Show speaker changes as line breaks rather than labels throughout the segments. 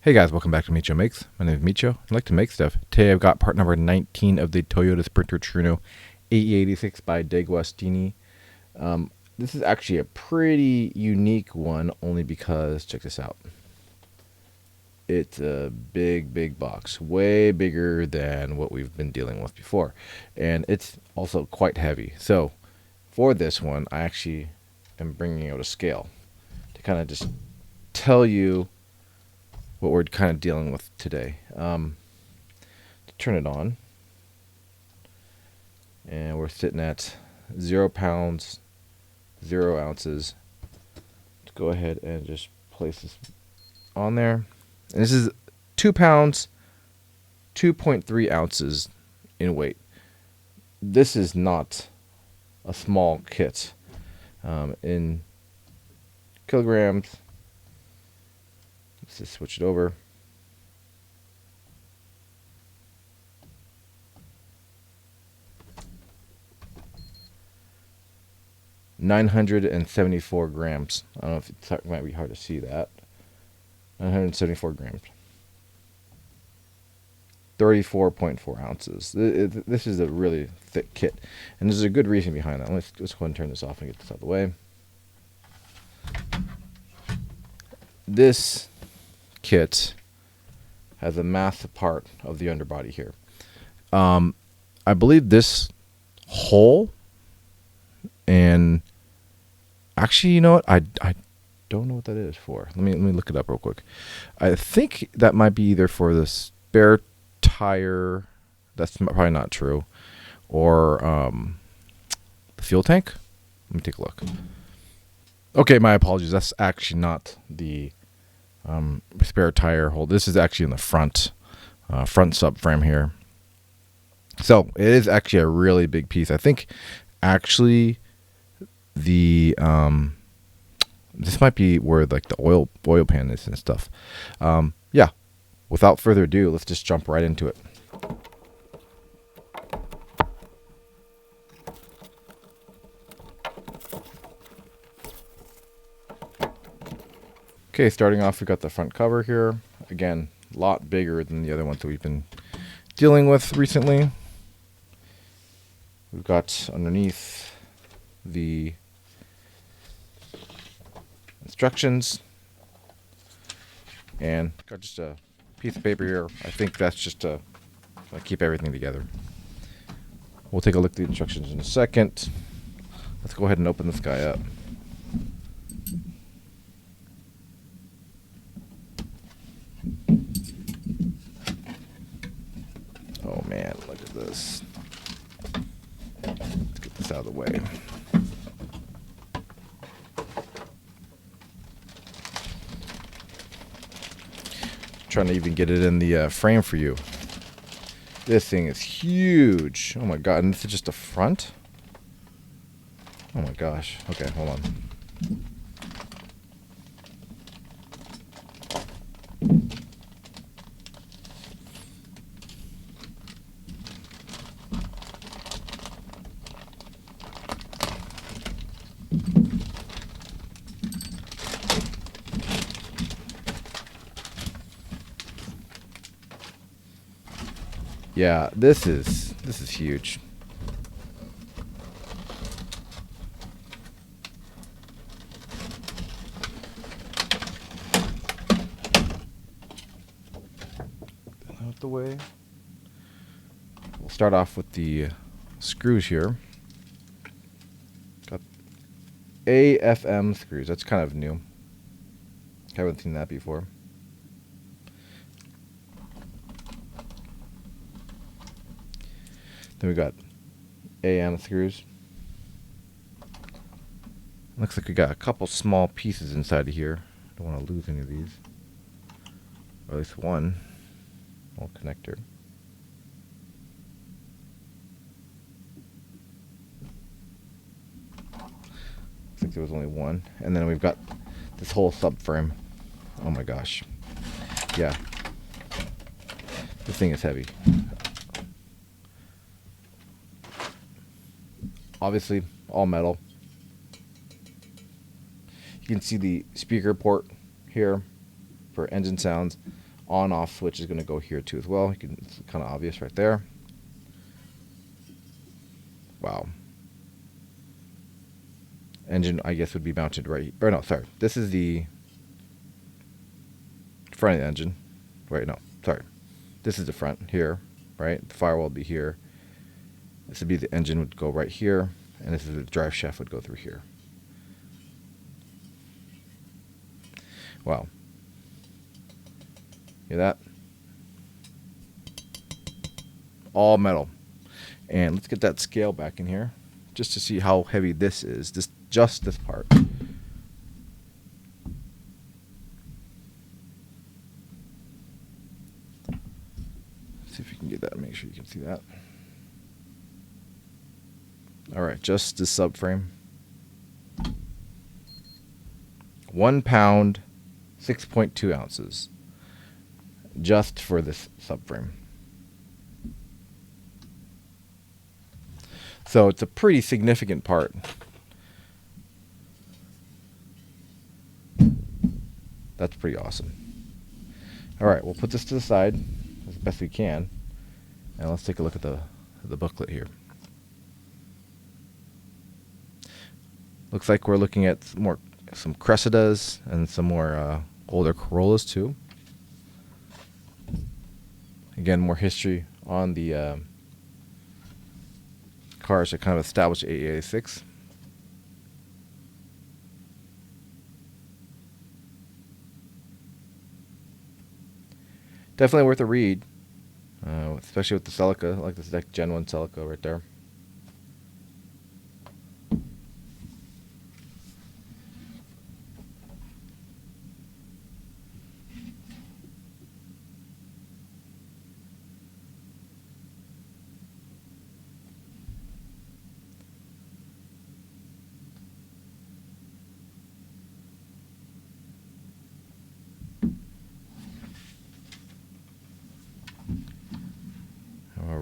Hey guys, welcome back to Micho Makes. My name is Micho. I like to make stuff. Today I've got part number 19 of the Toyota Sprinter Trueno AE86 by DeAgostini. This is actually a pretty unique one only because, check this out. It's a big box, way bigger than what we've been dealing with before. And it's also quite heavy. So for this one, I actually am bringing out a scale to kind of just tell you what we're kind of dealing with today. To turn it on, and we're sitting at 0 pounds, 0 ounces. Let's go ahead and just place this on there. And this is 2 pounds, 2.3 ounces in weight. This is not a small kit. In kilograms, let's just switch it over. $974 grams. I don't know if it might be hard to see that. 974 grams. 34.4 ounces. This is a really thick kit, and there's a good reason behind that. Let's go ahead and turn this off and get this out of the way. This kit has a massive part of the underbody here. I believe this hole, and actually, you know what? I don't know what that is for. Let me look it up real quick. I think that might be either for the spare tire. That's probably not true. Or the fuel tank. Let me take a look. Okay, my apologies. That's actually not the spare tire hole. This is actually in the front subframe here. So it is actually a really big piece. I think actually the this might be where like the oil pan is and stuff. Yeah. Without further ado, let's just jump right into it. Okay, starting off, we got the front cover here. Again, a lot bigger than the other ones that we've been dealing with recently. We've got underneath the instructions, and got just a piece of paper here. I think that's just to keep everything together. We'll take a look at the instructions in a second. Let's go ahead and open this guy up. Oh man, look at this. Let's get this out of the way. Trying to even get it in the frame for you. This thing is huge. Oh my god, and this is just the front? Oh my gosh. Okay, hold on. Yeah, this is huge. Out the way. We'll start off with the screws here. Got AFM screws. That's kind of new. Haven't seen that before. Then we got AM screws. Looks like we got a couple small pieces inside of here. Don't want to lose any of these. Or at least one. Little connector. Looks like there was only one. And then we've got this whole subframe. Oh my gosh. Yeah. This thing is heavy. Obviously, all metal. You can see the speaker port here for engine sounds. on-off switch is going to go here too as well. It's kind of obvious right there. Wow. Engine, I guess, would be mounted right. Or no, sorry. This is the front of the engine. Wait, no, sorry. This is the front here, right? The firewall would be here. This would be the engine would go right here, and this is the drive shaft would go through here. Wow. Hear that? All metal. And let's get that scale back in here just to see how heavy this is. Just this part. See if you can get that. Make sure you can see that. All right, just the subframe. 1 pound, 6.2 ounces. Just for this subframe. So it's a pretty significant part. That's pretty awesome. All right, we'll put this to the side as best we can, and let's take a look at the booklet here. Looks like we're looking at some Cressidas and some more older Corollas too. Again, more history on the cars that kind of established AE86. Definitely worth a read, especially with the Celica. I like this Gen 1 Celica right there.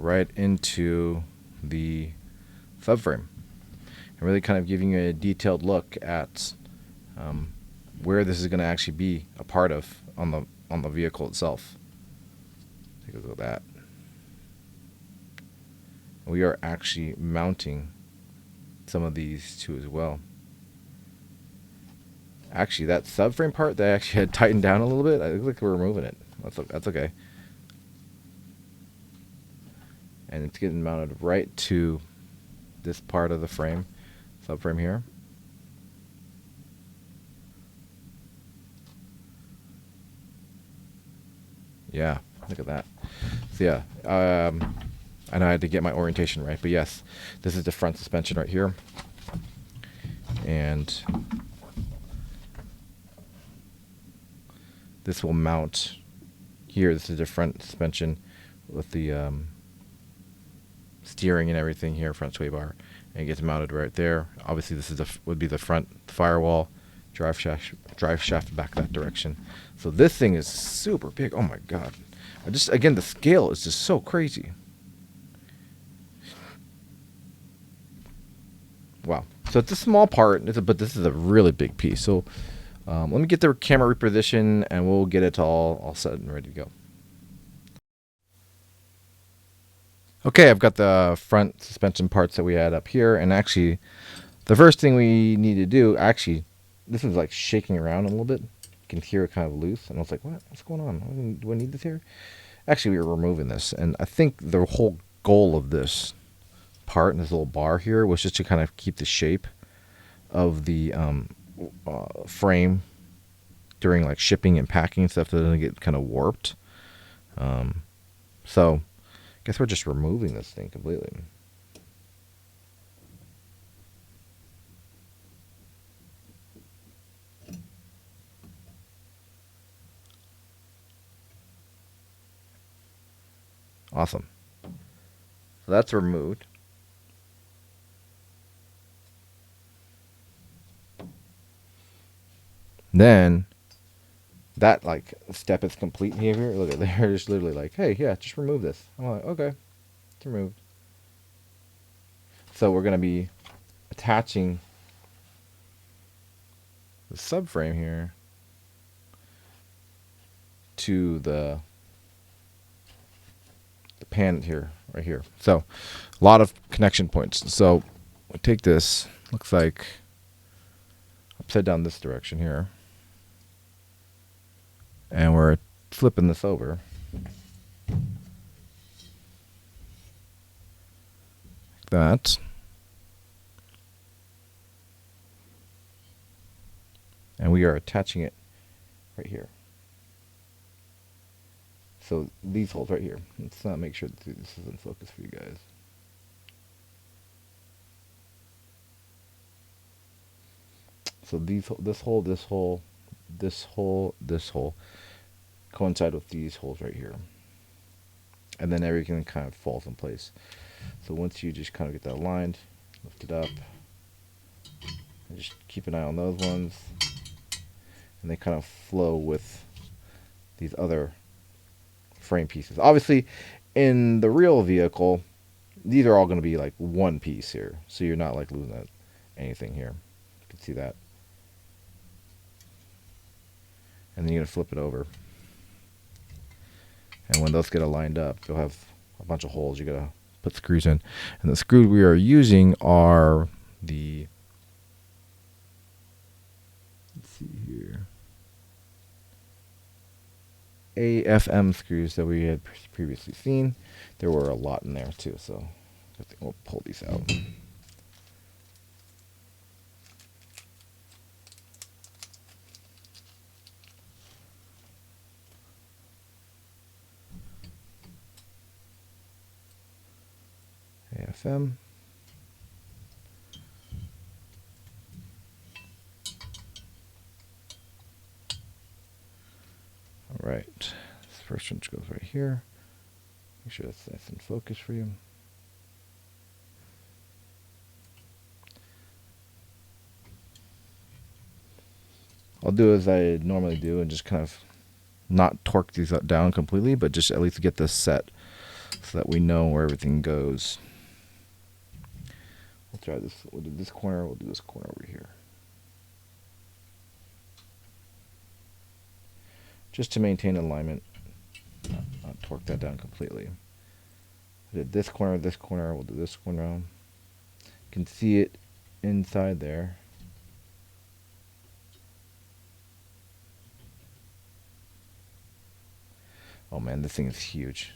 Right into the subframe, and really kind of giving you a detailed look at where this is going to actually be a part of on the vehicle itself. Take a look at that. We are actually mounting some of these too as well. Actually, that subframe part that I actually had tightened down a little bit, I look like we're removing it. That's okay. And it's getting mounted right to this part of the frame, subframe here. Yeah, look at that. So yeah, I know I had to get my orientation right, but yes, this is the front suspension right here. And this will mount here. This is the front suspension with the steering and everything here, front sway bar, and it gets mounted right there. Obviously, this is would be the front firewall, drive shaft back that direction. So this thing is super big. Oh my god! Again, the scale is just so crazy. Wow. So it's a small part, but this is a really big piece. So let me get the camera reposition, and we'll get it all set and ready to go. Okay, I've got the front suspension parts that we had up here, and actually, the first thing we need to do, actually, this is like shaking around a little bit. You can hear it kind of loose, and I was like, what's going on? Do I need this here? Actually, we were removing this, and I think the whole goal of this part and this little bar here was just to kind of keep the shape of the frame during like shipping and packing and stuff, so it doesn't get kind of warped. So I guess we're just removing this thing completely. Awesome. So that's removed. Then that like step is complete here. Look at they're just literally like, hey, yeah, just remove this. I'm like, okay, it's removed. So we're gonna be attaching the subframe here to the pan here, right here. So a lot of connection points. So we take this, looks like upside down this direction here, and we're flipping this over. Like that. And we are attaching it right here. So these holes right here. Let's make sure that this is in focus for you guys. So this hole, this hole, this hole, this hole coincide with these holes right here. And then everything kind of falls in place. So once you just kind of get that aligned, lift it up, and just keep an eye on those ones. And they kind of flow with these other frame pieces. Obviously, in the real vehicle, these are all going to be like one piece here. So you're not like losing anything here. You can see that. And then you're going to flip it over. And when those get lined up, you'll have a bunch of holes you got to put screws in. And the screws we are using are the, let's see here, AFM screws that we had previously seen. There were a lot in there too, so I think we'll pull these out. AFM. All right, this first one goes right here. Make sure that's nice in focus for you. I'll do as I normally do and just kind of not torque these down completely, but just at least get this set so that we know where everything goes. We'll try this. We'll do this corner. We'll do this corner over here. Just to maintain alignment, not torque that down completely. I did this corner, we'll do this one around. You can see it inside there. Oh man, this thing is huge.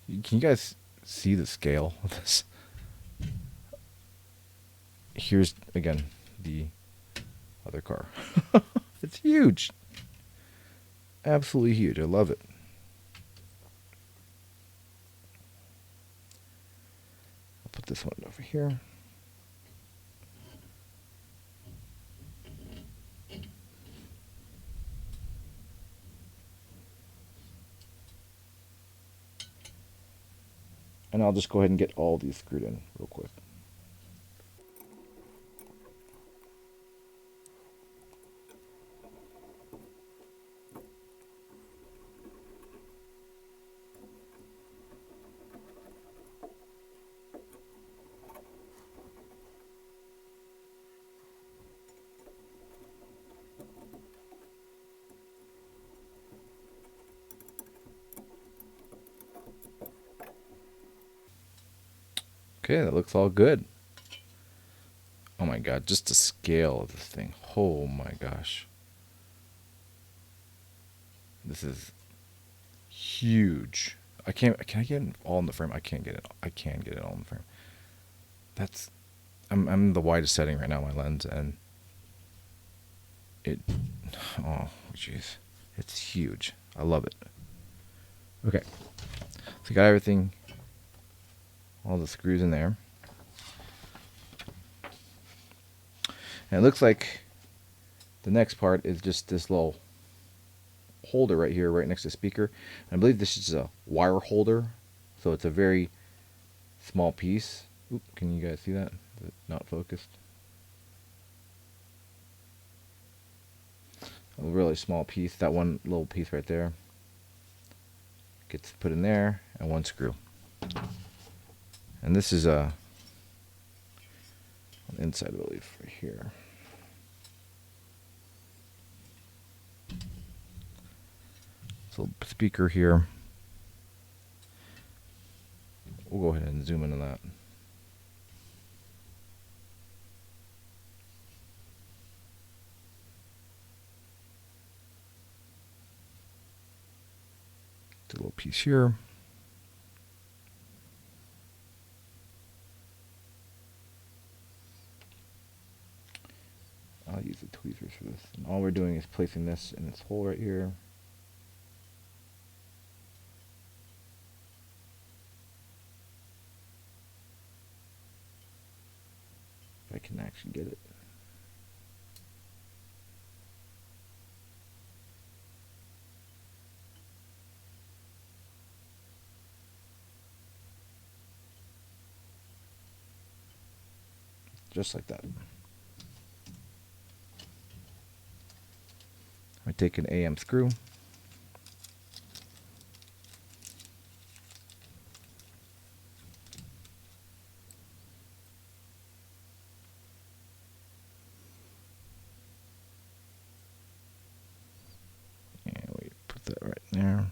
Can you guys see the scale of this? Here's, again, the other car. It's huge. Absolutely huge. I love it. I'll put this one over here. And I'll just go ahead and get all these screwed in real quick. Okay, that looks all good. Oh my god, just the scale of this thing. Oh my gosh. This is huge. Can I get it all in the frame? I can't get it. I can get it all in the frame. That's, I'm the widest setting right now, my lens, and it, oh jeez, it's huge. I love it. Okay, so you got everything, all the screws in there. And it looks like the next part is just this little holder right here, right next to the speaker. And I believe this is a wire holder, so it's a very small piece. Oop, can you guys see that? Is it not focused? A really small piece. That one little piece right there gets put in there, and one screw. And this is on the inside, I believe, right here. speaker here. We'll go ahead and zoom in on that. A little piece here. I'll use the tweezers for this. And all we're doing is placing this in this hole right here. If I can actually get it. Just like that. I take an AM screw. And we put that right there.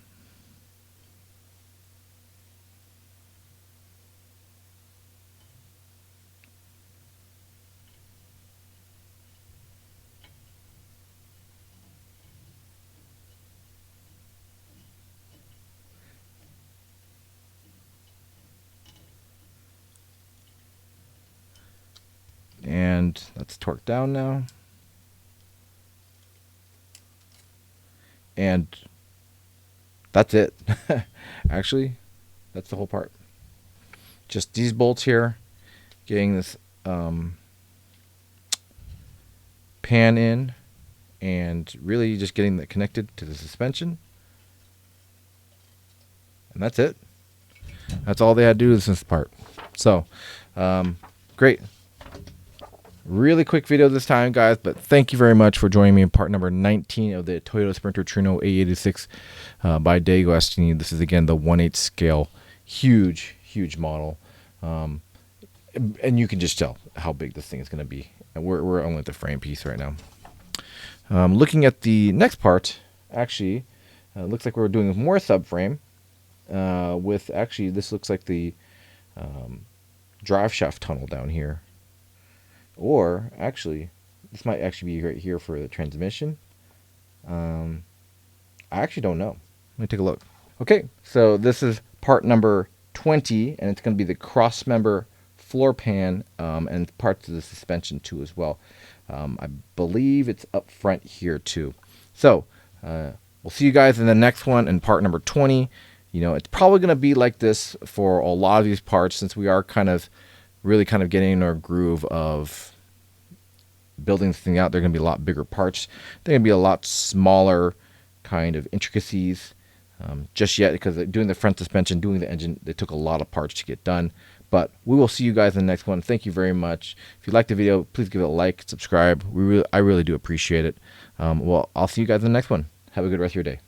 And that's torqued down now. And that's it. Actually, that's the whole part. Just these bolts here, getting this pan in, and really just getting that connected to the suspension. And that's it. That's all they had to do with this part. So, great. Really quick video this time, guys, but thank you very much for joining me in part number 19 of the Toyota Sprinter Trueno AE86 by DeAgostini. This is, again, the 1/8 scale. Huge, huge model. And you can just tell how big this thing is going to be. And we're only at the frame piece right now. Looking at the next part, actually, looks like we're doing more subframe. With, actually, this looks like the drive shaft tunnel down here. Or, actually, this might actually be right here for the transmission. I actually don't know. Let me take a look. Okay, so this is part number 20, and it's going to be the cross member floor pan and parts of the suspension too as well. I believe it's up front here too. So, we'll see you guys in the next one in part number 20. You know, it's probably going to be like this for a lot of these parts, since we are really getting in our groove of building this thing out. They're going to be a lot bigger parts. They're going to be a lot smaller kind of intricacies just yet, because doing the front suspension, doing the engine, they took a lot of parts to get done. But we will see you guys in the next one. Thank you very much. If you liked the video, please give it a like, subscribe. I really do appreciate it. Well, I'll see you guys in the next one. Have a good rest of your day.